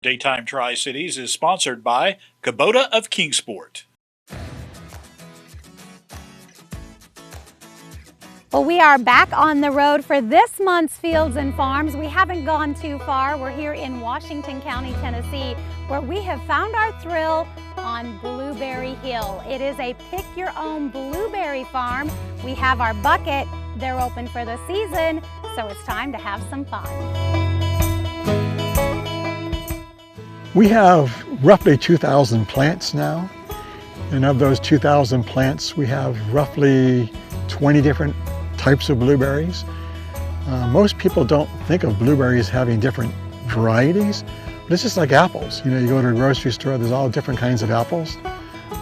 Daytime Tri-Cities is sponsored by Kubota of Kingsport. Well, we are back on the road for this month's Fields and Farms. We haven't gone too far. We're here in Washington County, Tennessee, where we have found our thrill on Blueberry Hill. It is a pick-your-own blueberry farm. We have our bucket. They're open for the season, so it's time to have some fun. We have roughly 2,000 plants now, and of those 2,000 plants, we have roughly 20 different types of blueberries. Most people don't think of blueberries having different varieties, but it's just like apples. You know, you go to a grocery store, there's all different kinds of apples.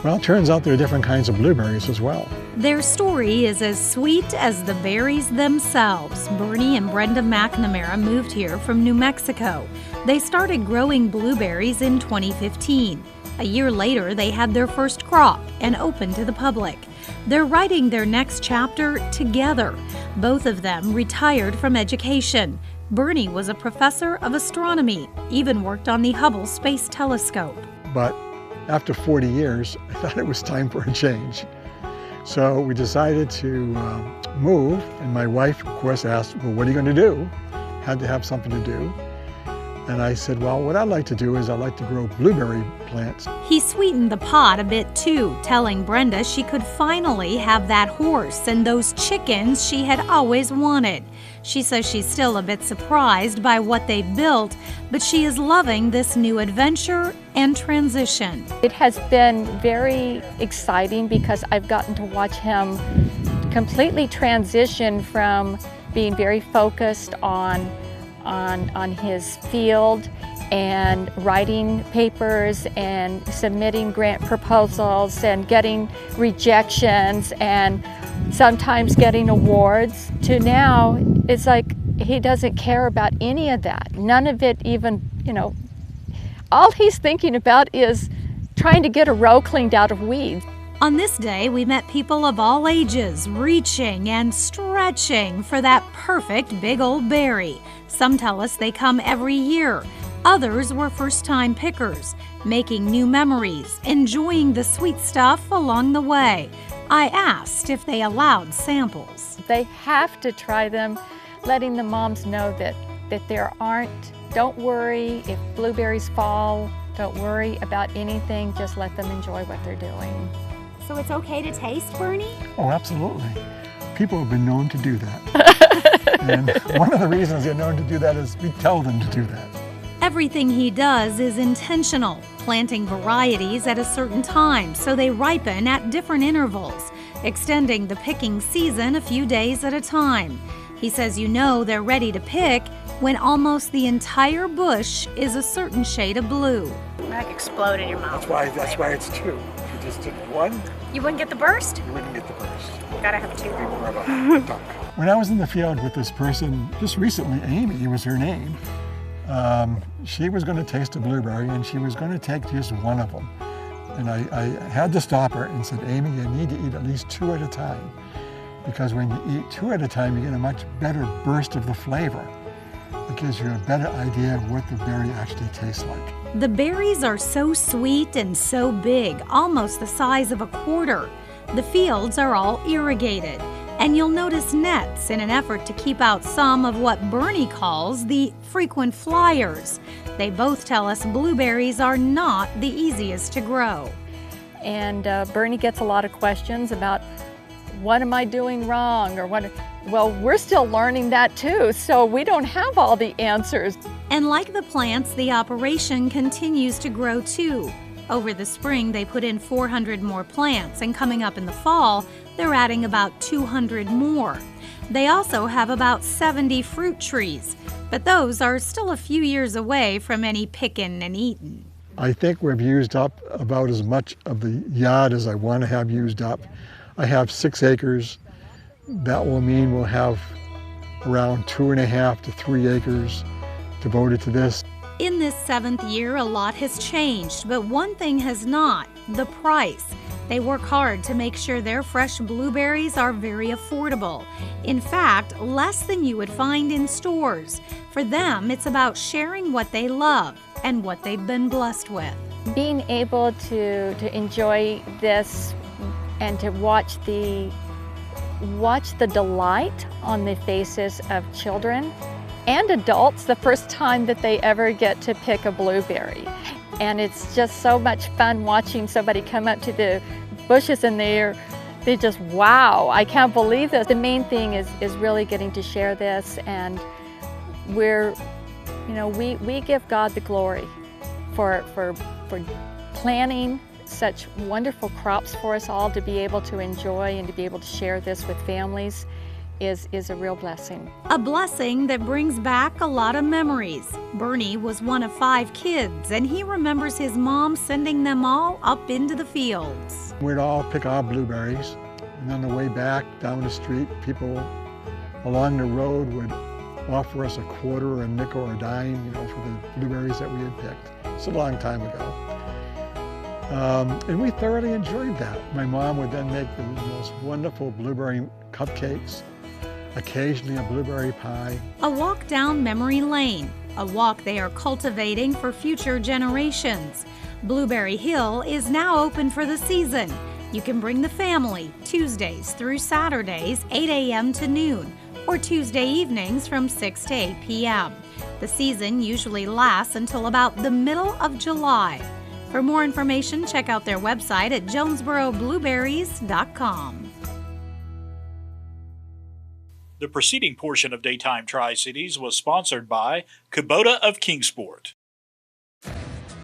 Well, it turns out there are different kinds of blueberries as well. Their story is as sweet as the berries themselves. Bernie and Brenda McNamara moved here from New Mexico. They started growing blueberries in 2015. A year later, they had their first crop and opened to the public. They're writing their next chapter together. Both of them retired from education. Bernie was a professor of astronomy, even worked on the Hubble Space Telescope. But after 40 years, I thought it was time for a change. So we decided to move, and my wife, of course, asked, well, what are you going to do? Had to have something to do. And I said, well, what I'd like to do is I'd like to grow blueberry plants. He sweetened the pot a bit too, telling Brenda she could finally have that horse and those chickens she had always wanted. She says she's still a bit surprised by what they've built, but she is loving this new adventure and transition. It has been very exciting because I've gotten to watch him completely transition from being very focused on his field and writing papers and submitting grant proposals and getting rejections and sometimes getting awards, to now it's like he doesn't care about any of that. None of it even, all he's thinking about is trying to get a row cleaned out of weeds. On this day, we met people of all ages, reaching and stretching for that perfect big old berry. Some tell us they come every year. Others were first-time pickers, making new memories, enjoying the sweet stuff along the way. I asked if they allowed samples. They have to try them, letting the moms know that there aren't, don't worry if blueberries fall, don't worry about anything, just let them enjoy what they're doing. So it's okay to taste, Bernie? Oh, absolutely. People have been known to do that. And one of the reasons they're known to do that is we tell them to do that. Everything he does is intentional, planting varieties at a certain time so they ripen at different intervals, extending the picking season a few days at a time. He says they're ready to pick when almost the entire bush is a certain shade of blue. It might explode in your mouth. That's why it's two. If you just did one, You wouldn't get the burst? you wouldn't get the burst. You gotta have two. It'd be more of a duck. When I was in the field with this person, just recently, Amy was her name, she was going to taste a blueberry and she was going to take just one of them. And I had to stop her and said, Amy, you need to eat at least two at a time. Because when you eat two at a time, you get a much better burst of the flavor. It gives you a better idea of what the berry actually tastes like. The berries are so sweet and so big, almost the size of a quarter. The fields are all irrigated, and you'll notice nets in an effort to keep out some of what Bernie calls the frequent flyers. They both tell us blueberries are not the easiest to grow. And Bernie gets a lot of questions about, what am I doing wrong? Or well, we're still learning that too, so we don't have all the answers. And like the plants, the operation continues to grow too. Over the spring, they put in 400 more plants, and coming up in the fall, they're adding about 200 more. They also have about 70 fruit trees, but those are still a few years away from any pickin' and eatin'. I think we've used up about as much of the yard as I want to have used up. I have 6 acres. That will mean we'll have around 2.5 to 3 acres devoted to this. In this 7th year, a lot has changed, but one thing has not: the price. They work hard to make sure their fresh blueberries are very affordable. In fact, less than you would find in stores. For them, it's about sharing what they love, and what they've been blessed with. Being able to enjoy this and to watch the delight on the faces of children and adults the first time that they ever get to pick a blueberry. And it's just so much fun watching somebody come up to the bushes and they just, wow, I can't believe this. The main thing is really getting to share this, and we give God the glory for planting such wonderful crops for us all to be able to enjoy and to be able to share this with families is a real blessing. A blessing that brings back a lot of memories. Bernie was one of 5 kids, and he remembers his mom sending them all up into the fields. We'd all pick our blueberries, and on the way back down the street, people along the road would offer us a quarter or a nickel or a dime, for the blueberries that we had picked. It's a long time ago. And we thoroughly enjoyed that. My mom would then make the most wonderful blueberry cupcakes, occasionally a blueberry pie. A walk down memory lane, a walk they are cultivating for future generations. Blueberry Hill is now open for the season. You can bring the family Tuesdays through Saturdays, 8 a.m. to noon, or Tuesday evenings from 6 to 8 p.m. The season usually lasts until about the middle of July. For more information, check out their website at jonesboroughblueberries.com. The preceding portion of Daytime Tri-Cities was sponsored by Kubota of Kingsport.